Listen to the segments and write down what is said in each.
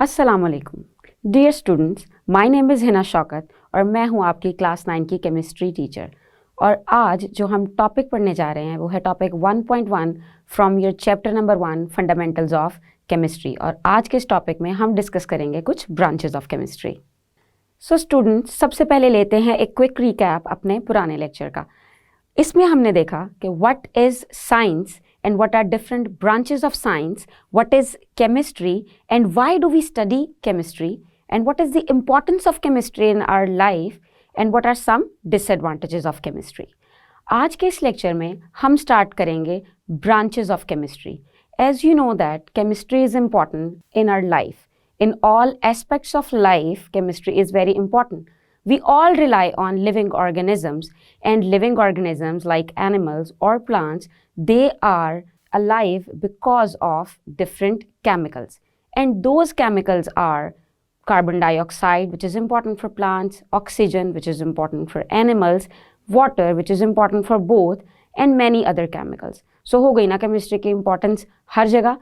अस्सलामुअलैकुम dear students, my name is Hina Shaukat और मैं हूं आपकी क्लास 9 की केमिस्ट्री टीचर। और आज जो हम टॉपिक पढ़ने जा रहे हैं वो है topic 1.1 from your chapter number 1 fundamentals of chemistry. और आज के इस टॉपिक में हम डिस्कस करेंगे कुछ branches of chemistry. So students, सबसे पहले लेते हैं एक क्विक रिकैप अपने पुराने लेक्चर का। इसमें हमने देखा कि what is science and what are different branches of science, what is chemistry and why do we study chemistry, and what is the importance of chemistry in our life, and what are some disadvantages of chemistry. आज के इस lecture में हम start करेंगे branches of chemistry. As you know that chemistry is important in our life. In all aspects of life, chemistry is very important. We all rely on living organisms, and living organisms like animals or plants, they are alive because of different chemicals. And those chemicals are carbon dioxide, which is important for plants, oxygen, which is important for animals, water, which is important for both, and many other chemicals. So हो गई ना chemistry की importance हर जगह.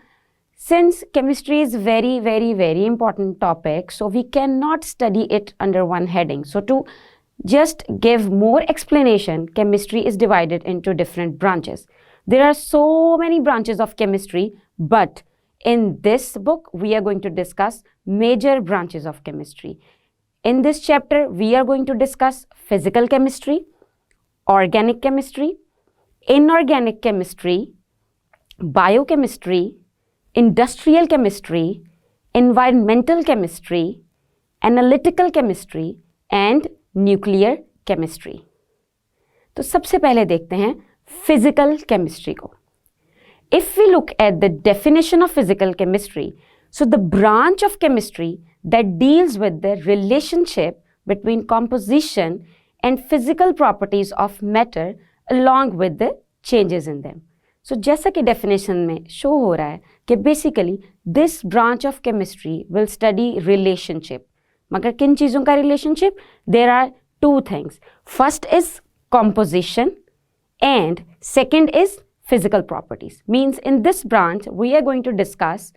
Since chemistry is very important topic, so we cannot study it under one heading. So to just give more explanation, chemistry is divided into different branches. There are so many branches of chemistry, but in this book, we are going to discuss major branches of chemistry. In this chapter, we are going to discuss physical chemistry, organic chemistry, inorganic chemistry, biochemistry, industrial chemistry, environmental chemistry, analytical chemistry, and nuclear chemistry. तो सबसे पहले देखते हैं physical chemistry को. If we look at the definition of physical chemistry, so the branch of chemistry that deals with the relationship between composition and physical properties of matter along with the changes in them. So जैसा कि definition में show हो रहा है कि basically this branch of chemistry will study relationship. मगर किन चीज़ों का relationship? There are two things. First is composition and second is physical properties. Means in this branch we are going to discuss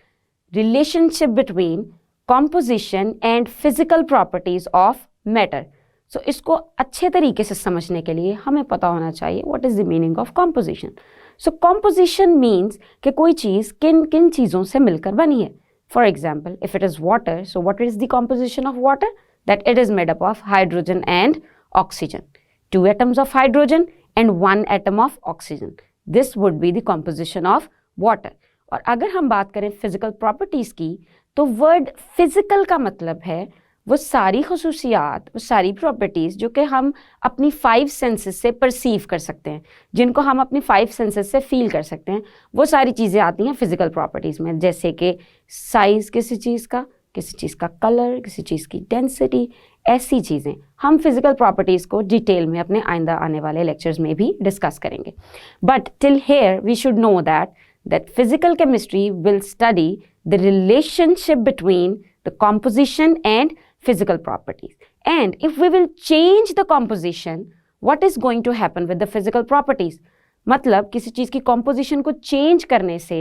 relationship between composition and physical properties of matter. So इसको अच्छे तरीके से समझने के लिए हमें पता होना चाहिए what is the meaning of composition. So composition means कि कोई चीज़ किन किन चीज़ों से मिलकर बनी है. For example, if it is water, so what is the composition of water? That it is made up of hydrogen and oxygen. 2 atoms of hydrogen and 1 atom of oxygen. This would be the composition of water. और अगर हम बात करें physical properties की, तो word physical का मतलब है वो सारी खसूसियात, वो सारी प्रॉपर्टीज़ जो कि हम अपनी 5 सेंसेस से परसीव कर सकते हैं, जिनको हम अपनी 5 सेंसेस से फील कर सकते हैं, वो सारी चीज़ें आती हैं फिज़िकल प्रॉपर्टीज़ में. जैसे कि साइज़ किसी चीज़ का कलर, किसी चीज़ की डेंसिटी, ऐसी चीज़ें हम फिज़िकल प्रॉपर्टीज़ को डिटेल में अपने आइंदा आने वाले लेक्चर्स में भी डिस्कस करेंगे. But till here we should know that physical chemistry will study the relationship between the composition and physical properties. And if we will change the composition, what is going to happen with the physical properties? मतलब किसी चीज़ की composition को change करने से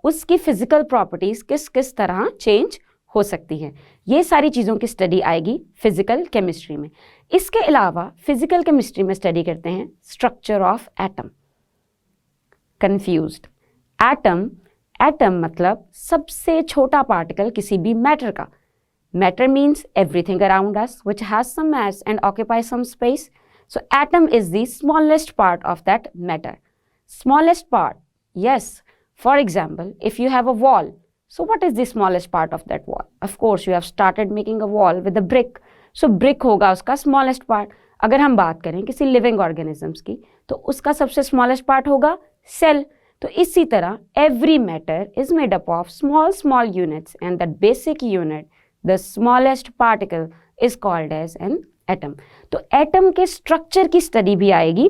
उसकी physical properties किस किस तरह change हो सकती हैं, ये सारी चीज़ों की स्टडी आएगी फिजिकल केमिस्ट्री में. इसके अलावा फिजिकल केमिस्ट्री में स्टडी करते हैं structure of atom. Confused? Atom मतलब सबसे छोटा पार्टिकल किसी भी मैटर का. Matter means everything around us which has some mass and occupies some space. So atom is the smallest part of that matter. Smallest part, yes. For example, if you have a wall, so what is the smallest part of that wall? Of course, you have started making a wall with a brick. So brick होगा उसका smallest part. अगर हम बात करें किसी living organisms की, तो उसका सबसे smallest part होगा cell. तो इसी तरह every matter is made up of small units, and that basic unit, the smallest particle, is called as an atom. तो एटम के स्ट्रक्चर की स्टडी भी आएगी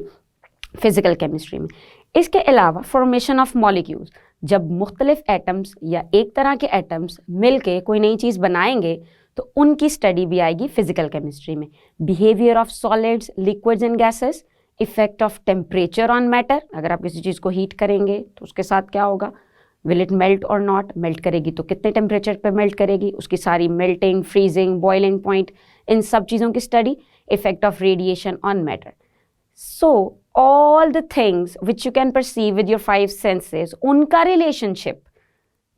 फिजिकल केमिस्ट्री में. इसके अलावा फॉर्मेशन ऑफ मॉलिक्यूल्स, जब मुख्तलिफ एटम्स या एक तरह के एटम्स मिलके कोई नई चीज़ बनाएंगे तो उनकी स्टडी भी आएगी फिजिकल केमिस्ट्री में. Behaviour of solids, liquids and gases, effect of temperature on matter, अगर आप किसी चीज़ को हीट करेंगे तो उसके साथ क्या होगा, विल इट मेल्ट और नॉट, मेल्ट करेगी तो कितने टेम्परेचर पे मेल्ट करेगी, उसकी सारी मेल्टिंग, फ्रीजिंग, बॉइलिंग पॉइंट, इन सब चीज़ों की study, effect of radiation on matter. So all the things which you can perceive with your 5 senses, उनका relationship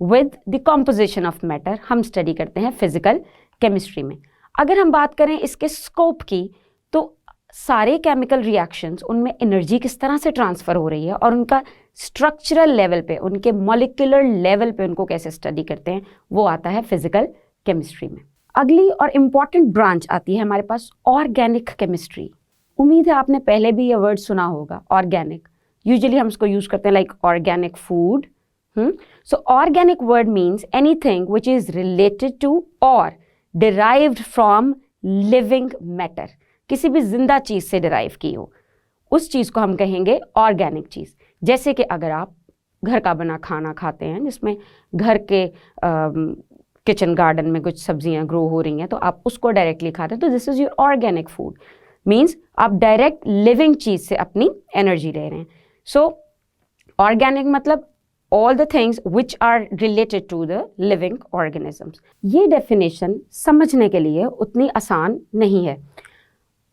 with the composition of matter हम स्टडी करते हैं फिजिकल केमिस्ट्री में. अगर हम बात करें इसके स्कोप की, तो सारे केमिकल रिएक्शंस, उनमें एनर्जी किस तरह से ट्रांसफ़र हो रही है और उनका स्ट्रक्चरल लेवल पे, उनके मॉलिक्यूलर लेवल पे उनको कैसे स्टडी करते हैं, वो आता है फिजिकल केमिस्ट्री में. अगली और इम्पॉर्टेंट ब्रांच आती है हमारे पास ऑर्गेनिक केमिस्ट्री. उम्मीद है आपने पहले भी ये वर्ड सुना होगा, ऑर्गेनिक. यूजुअली हम इसको यूज़ करते हैं like organic food. So organic word means anything which is related to और डिराइव्ड फ्रॉम लिविंग मैटर. किसी भी जिंदा चीज़ से डिराइव की हो, उस चीज़ को हम कहेंगे ऑर्गेनिक चीज़. जैसे कि अगर आप घर का बना खाना खाते हैं जिसमें घर के किचन गार्डन में कुछ सब्जियां ग्रो हो रही हैं, तो आप उसको डायरेक्टली खाते हैं, तो this is your organic food. Means आप डायरेक्ट लिविंग चीज़ से अपनी एनर्जी ले रहे हैं. सो ऑर्गेनिक मतलब all the things which are related to the living organisms. ये डेफिनेशन समझने के लिए उतनी आसान नहीं है,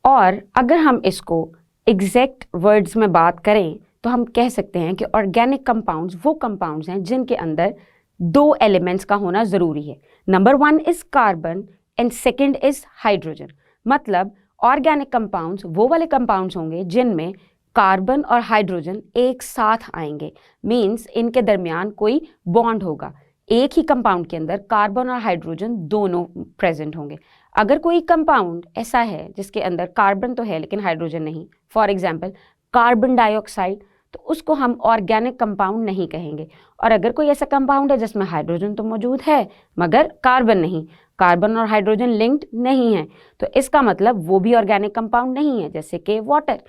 और अगर हम इसको एग्जैक्ट वर्ड्स में बात करें तो हम कह सकते हैं कि ऑर्गेनिक कंपाउंड्स वो कंपाउंड्स हैं जिनके अंदर 2 एलिमेंट्स का होना ज़रूरी है. Number 1 is carbon and second is hydrogen. मतलब ऑर्गेनिक कंपाउंड्स वो वाले कंपाउंड्स होंगे जिनमें कार्बन और हाइड्रोजन एक साथ आएंगे. मीन्स इनके दरमियान कोई बॉन्ड होगा. एक ही कंपाउंड के अंदर कार्बन और हाइड्रोजन दोनों प्रेजेंट होंगे. अगर कोई कंपाउंड ऐसा है जिसके अंदर कार्बन तो है लेकिन हाइड्रोजन नहीं, फॉर एग्जांपल कार्बन डाइऑक्साइड, तो उसको हम ऑर्गेनिक कंपाउंड नहीं कहेंगे. और अगर कोई ऐसा कंपाउंड है जिसमें हाइड्रोजन तो मौजूद है मगर कार्बन नहीं, कार्बन और हाइड्रोजन लिंक्ड नहीं है, तो इसका मतलब वो भी ऑर्गेनिक कंपाउंड नहीं है, जैसे कि वाटर.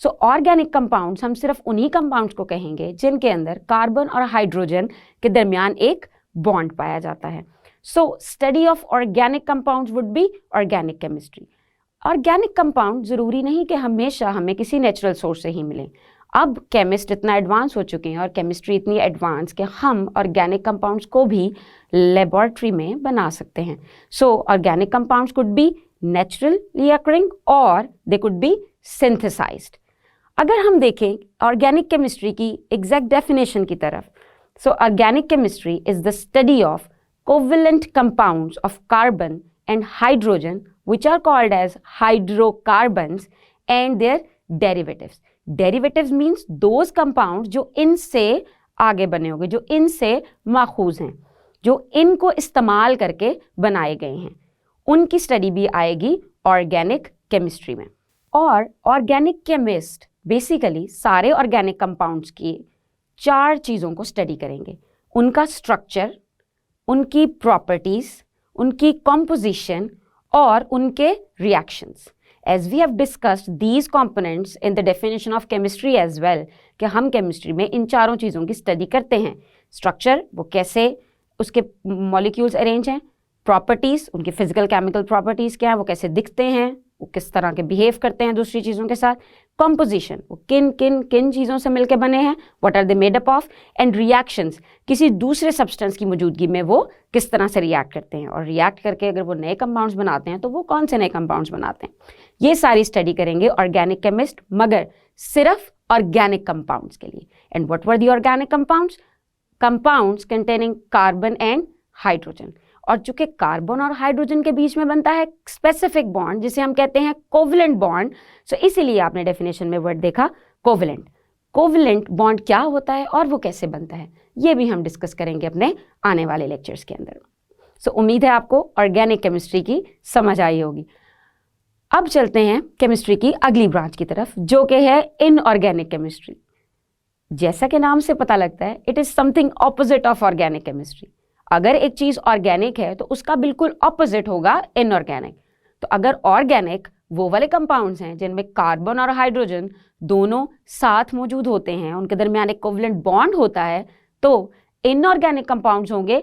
सो ऑर्गेनिक कंपाउंड्स हम सिर्फ उन्हीं कंपाउंड्स को कहेंगे जिनके अंदर कार्बन और हाइड्रोजन के दरमियान एक बॉन्ड पाया जाता है. So study of organic compounds would be organic chemistry. Organic compound ज़रूरी नहीं कि हमेशा हमें किसी नेचुरल सोर्स से ही मिलें. अब केमिस्ट इतना एडवांस हो चुके हैं और केमिस्ट्री इतनी एडवांस कि हम ऑर्गेनिक कंपाउंड्स को भी लेबॉर्ट्री में बना सकते हैं. सो organic compounds could be naturally occurring और दे कुड बी सिंथेसाइज्ड. अगर हम देखें ऑर्गेनिक केमिस्ट्री की एग्जैक्ट डेफिनेशन की तरफ, सो organic chemistry is the study of covalent compounds of carbon and hydrogen which are called as hydrocarbons and their derivatives. Derivatives means those compounds जो इनसे आगे बने होंगे, जो इनसे माखूज हैं, जो इनको इस्तेमाल करके बनाए गए हैं, उनकी स्टडी भी आएगी ऑर्गेनिक केमिस्ट्री में. और ऑर्गेनिक केमिस्ट बेसिकली सारे ऑर्गेनिक कंपाउंड्स की 4 चीज़ों को स्टडी करेंगे. उनका स्ट्रक्चर, उनकी प्रॉपर्टीज़, उनकी कॉम्पोजिशन और उनके reactions. As we have discussed these components in the definition of chemistry as well, कि हम केमिस्ट्री में इन 4 चीज़ों की स्टडी करते हैं. स्ट्रक्चर, वो कैसे उसके मॉलिक्यूल्स अरेंज हैं. प्रॉपर्टीज़, उनकी फिजिकल केमिकल प्रॉपर्टीज़ क्या हैं, वो कैसे दिखते हैं, वो किस तरह के बिहेव करते हैं दूसरी चीज़ों के साथ. कॉम्पोजिशन, वो किन किन किन चीज़ों से मिलकर बने हैं, what are they made up of. And reactions, किसी दूसरे सब्सटेंस की मौजूदगी में वो किस तरह से रिएक्ट करते हैं, और रिएक्ट करके अगर वो नए कंपाउंड्स बनाते हैं तो वो कौन से नए कंपाउंड्स बनाते हैं. ये सारी स्टडी करेंगे ऑर्गेनिक केमिस्ट, मगर सिर्फ ऑर्गेनिक कंपाउंड्स के लिए. And what were the organic compounds? Compounds containing carbon and hydrogen. और चूंकि कार्बन और हाइड्रोजन के बीच में बनता है स्पेसिफिक बॉन्ड जिसे हम कहते हैं कोवेलेंट बॉन्ड, सो इसीलिए आपने डेफिनेशन में वर्ड देखा कोवेलेंट. कोवेलेंट बॉन्ड क्या होता है और वो कैसे बनता है, ये भी हम डिस्कस करेंगे अपने आने वाले लेक्चर्स के अंदर. सो उम्मीद है आपको ऑर्गेनिक केमिस्ट्री की समझ आई होगी. अब चलते हैं केमिस्ट्री की अगली ब्रांच की तरफ, जो कि है इनऑर्गेनिक केमिस्ट्री. जैसा कि नाम से पता लगता है, it is something opposite of organic chemistry. अगर एक चीज़ ऑर्गेनिक है तो उसका बिल्कुल ऑपोजिट होगा इनऑर्गेनिक. तो अगर ऑर्गेनिक वो वाले कंपाउंड्स हैं जिनमें कार्बन और हाइड्रोजन दोनों साथ मौजूद होते हैं, उनके दरमियान एक कोवेलेंट बॉन्ड होता है, तो इनऑर्गेनिक कंपाउंड्स होंगे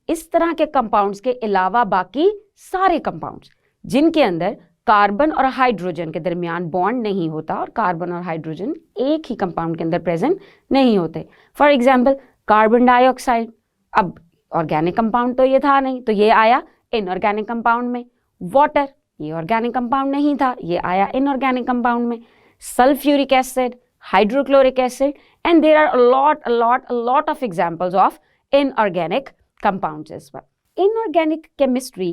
इस तरह के कंपाउंड्स के अलावा बाकी सारे कंपाउंड्स जिनके अंदर कार्बन और हाइड्रोजन के दरमियान बॉन्ड नहीं होता और कार्बन और हाइड्रोजन एक ही कंपाउंड के अंदर प्रेजेंट नहीं होते. For example carbon dioxide. अब ऑर्गेनिक कंपाउंड तो ये था नहीं, तो ये आया इनऑर्गेनिक कंपाउंड में। वाटर, ये ऑर्गेनिक कंपाउंड नहीं था, ये आया इनऑर्गेनिक कंपाउंड में। Sulphuric acid, hydrochloric acid, and there are a lot of examples of inorganic compounds as well. Inorganic chemistry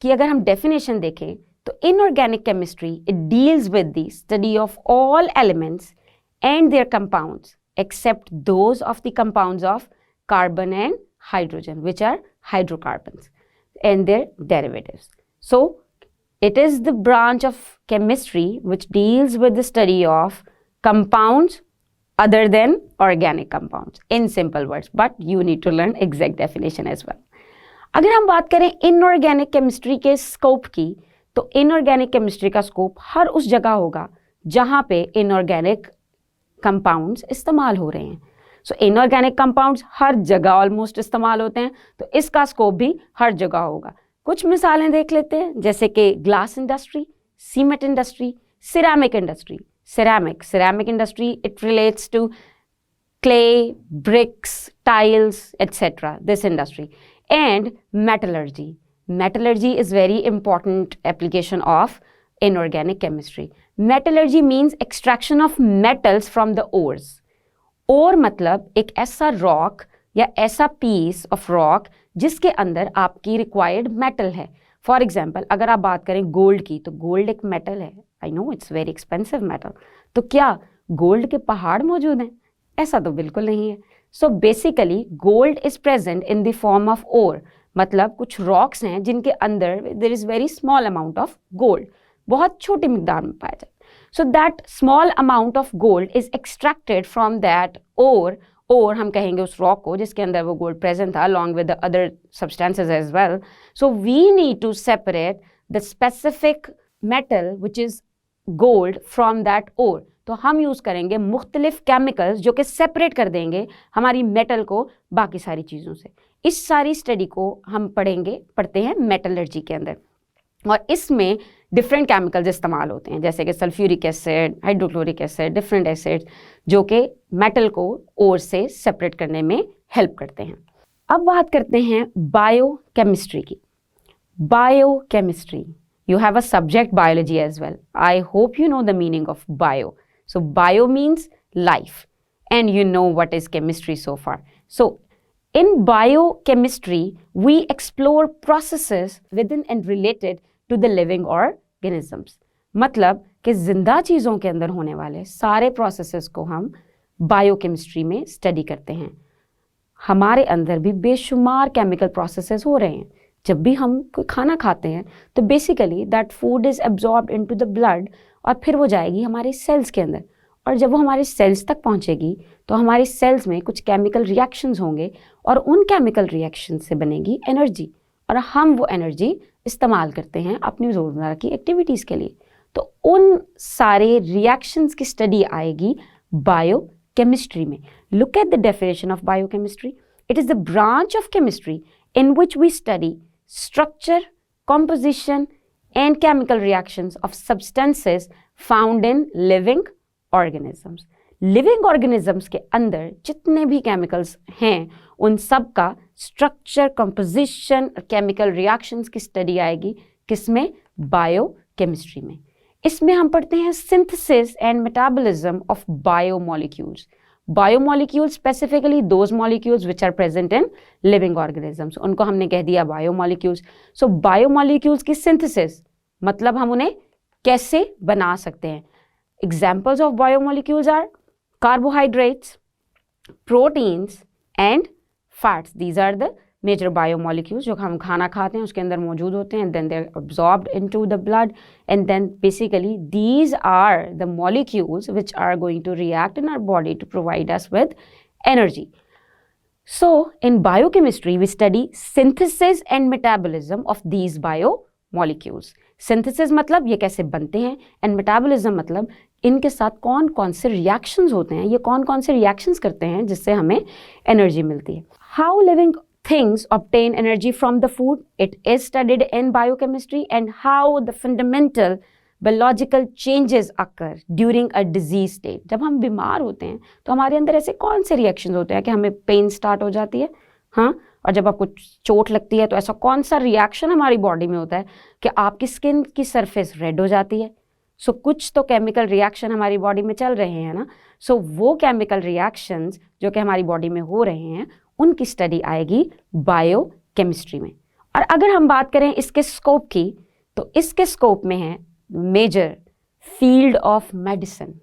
की अगर हम definition देखें तो inorganic chemistry it deals with the study of all elements and their compounds except those of the compounds of carbon and hydrogen, which are hydrocarbons, and their derivatives. So it is the branch of chemistry which deals with the study of compounds other than organic compounds, in simple words, but you need to learn exact definition as well. अगर हम बात करें inorganic chemistry के scope की, तो inorganic chemistry का scope हर उस जगह होगा जहां पे इनऑर्गेनिक कंपाउंड्स इस्तेमाल हो रहे हैं। सो इनऑर्गेनिक कंपाउंड्स हर जगह ऑलमोस्ट इस्तेमाल होते हैं, तो इसका स्कोप भी हर जगह होगा। कुछ मिसालें देख लेते हैं, जैसे कि glass industry, cement industry, ceramic industry. ceramic industry, it relates to clay, bricks, tiles, etc. This industry. And metallurgy is very important application of inorganic chemistry. Metallurgy means extraction of metals from the ores. ore मतलब एक ऐसा rock या ऐसा piece of rock जिसके अंदर आपकी required metal है। For example अगर आप बात करें गोल्ड की, तो गोल्ड एक मेटल है। I know it's very expensive metal. तो क्या गोल्ड के पहाड़ मौजूद हैं? ऐसा तो बिल्कुल नहीं है। So basically gold is present in the form of ore, मतलब कुछ रॉक्स हैं जिनके अंदर there is very small amount of gold, बहुत छोटी मिकदार में पाया जाए। So that small amount of gold is extracted from that ore, और हम कहेंगे उस रॉक को जिसके अंदर वो गोल्ड प्रेजेंट था, along with the other substances as well. So we need to separate the specific metal which is gold from that ore. तो हम यूज़ करेंगे मुख्तलिफ केमिकल्स जो कि सेपरेट कर देंगे हमारी मेटल को बाकी सारी चीज़ों से। इस सारी स्टडी को हम पढ़ते हैं मेटलर्जी के अंदर, और इसमें डिफरेंट केमिकल्स इस्तेमाल होते हैं, जैसे कि sulphuric acid, hydrochloric acid, different acids जो कि मेटल को ओर से सेपरेट करने में हेल्प करते हैं। अब बात करते हैं बायोकेमिस्ट्री की। Biochemistry, you have a subject biology as well. I hope you know the meaning of bio. So bio means life and you know what is chemistry so far. So in biochemistry, we explore processes within and related to the living organisms. मतलब कि जिंदा चीज़ों के अंदर होने वाले सारे processes को हम बायोकेमिस्ट्री में स्टडी करते हैं। हमारे अंदर भी बेशुमार केमिकल प्रोसेसेस हो रहे हैं। जब भी हम कोई खाना खाते हैं तो basically that food is absorbed into the blood, और फिर वो जाएगी हमारे सेल्स के अंदर, और जब वो हमारे सेल्स तक पहुंचेगी तो हमारे सेल्स में कुछ केमिकल रिएक्शंस होंगे, और उन केमिकल रिएक्शन से बनेगी एनर्जी, और हम वो एनर्जी इस्तेमाल करते हैं अपनी रोज़मर्रा की एक्टिविटीज़ के लिए। तो उन सारे रिएक्शंस की स्टडी आएगी बायोकेमिस्ट्री में। Look at the definition of biochemistry. It is the branch of chemistry in which we study structure, composition and chemical reactions of substances found in living organisms. Living organisms के अंदर जितने भी chemicals हैं उन सब का structure, composition और chemical reactions की स्टडी आएगी किसमें? बायोकेमिस्ट्री में। इसमें हम पढ़ते हैं synthesis and metabolism of biomolecules. Biomolecules specifically those molecules which are present in living organisms, उनको हमने कह दिया बायोमोलिक्यूल्स। सो बायोमोलिक्यूल्स की सिंथेसिस मतलब हम उन्हें कैसे बना सकते हैं। Examples of biomolecules are carbohydrates, proteins and fats. These are the major biomolecules जो हम खाना खाते हैं उसके अंदर मौजूद होते हैं, and then they're absorbed into the blood, and then basically these are the molecules which are going to react in our body to provide us with energy. So in biochemistry we study synthesis and metabolism of these biomolecules. Synthesis मतलब ये कैसे बनते हैं, and metabolism मतलब इनके साथ कौन कौन से रिएक्शंस होते हैं, ये कौन कौन से रिएक्शंस करते हैं जिससे हमें एनर्जी मिलती है। How living things obtain energy from the food, it is studied in biochemistry, and how the fundamental biological changes occur during a disease state. जब हम बीमार होते हैं तो हमारे अंदर ऐसे कौन से रिएक्शंस होते हैं कि हमें पेन स्टार्ट हो जाती है, हाँ, और जब आपको चोट लगती है तो ऐसा कौन सा रिएक्शन हमारी बॉडी में होता है कि आपकी स्किन की सरफेस रेड हो जाती है। सो कुछ तो केमिकल रिएक्शन हमारी बॉडी में चल रहे हैं ना। सो वो केमिकल रिएक्शंस जो कि हमारी बॉडी में हो रहे हैं उनकी स्टडी आएगी बायोकेमिस्ट्री में। और अगर हम बात करें इसके स्कोप की, तो इसके स्कोप में है मेजर फील्ड ऑफ मेडिसिन।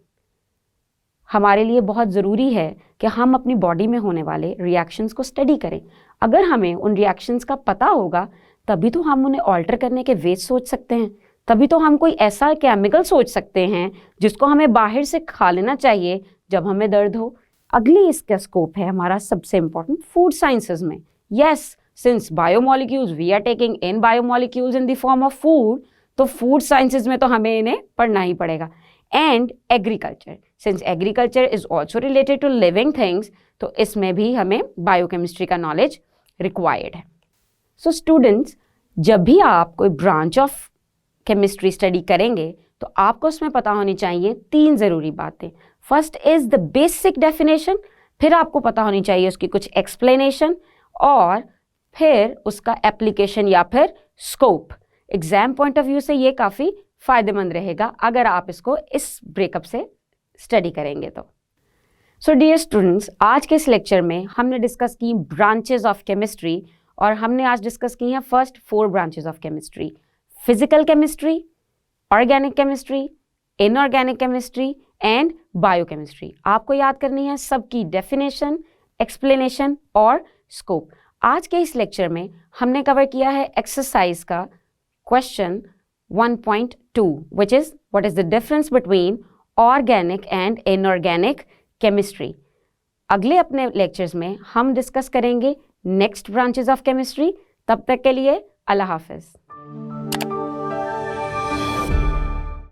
हमारे लिए बहुत ज़रूरी है कि हम अपनी बॉडी में होने वाले रिएक्शंस को स्टडी करें। अगर हमें उन रिएक्शंस का पता होगा तभी तो हम उन्हें ऑल्टर करने के वेज सोच सकते हैं, तभी तो हम कोई ऐसा केमिकल सोच सकते हैं जिसको हमें बाहर से खा लेना चाहिए जब हमें दर्द हो। अगली इसका स्कोप है हमारा सबसे इम्पॉर्टेंट फूड साइंसेज में। Yes, since biomolecules we are taking in biomolecules in the form of food, तो फूड साइंसेज में तो हमें इन्हें पढ़ना ही पड़ेगा। And agriculture, since agriculture is also related to living things, तो इसमें भी हमें बायोकेमिस्ट्री का नॉलेज रिक्वायर्ड है। सो स्टूडेंट्स, जब भी आप कोई ब्रांच ऑफ केमिस्ट्री स्टडी करेंगे तो आपको उसमें पता होनी चाहिए 3 ज़रूरी बातें। First is the basic definition, फिर आपको पता होनी चाहिए उसकी कुछ एक्सप्लेनेशन, और फिर उसका एप्लीकेशन या फिर scope. Exam point of view से ये काफ़ी फ़ायदेमंद रहेगा अगर आप इसको इस ब्रेकअप से स्टडी करेंगे तो। सो डियर स्टूडेंट्स, आज के इस लेक्चर में हमने डिस्कस की ब्रांचेस ऑफ केमिस्ट्री, और हमने आज डिस्कस की हैं first 4 branches of chemistry: physical chemistry, organic chemistry, inorganic chemistry and biochemistry. आपको याद करनी है सबकी डेफिनेशन, एक्सप्लेनेशन और स्कोप। आज के इस लेक्चर में हमने कवर किया है एक्सरसाइज का question 1.2, which is what is the difference between organic and inorganic chemistry. अगले अपने लेक्चर्स में हम डिस्कस करेंगे नेक्स्ट ब्रांचेस ऑफ केमिस्ट्री। तब तक के लिए अल्लाह हाफिज।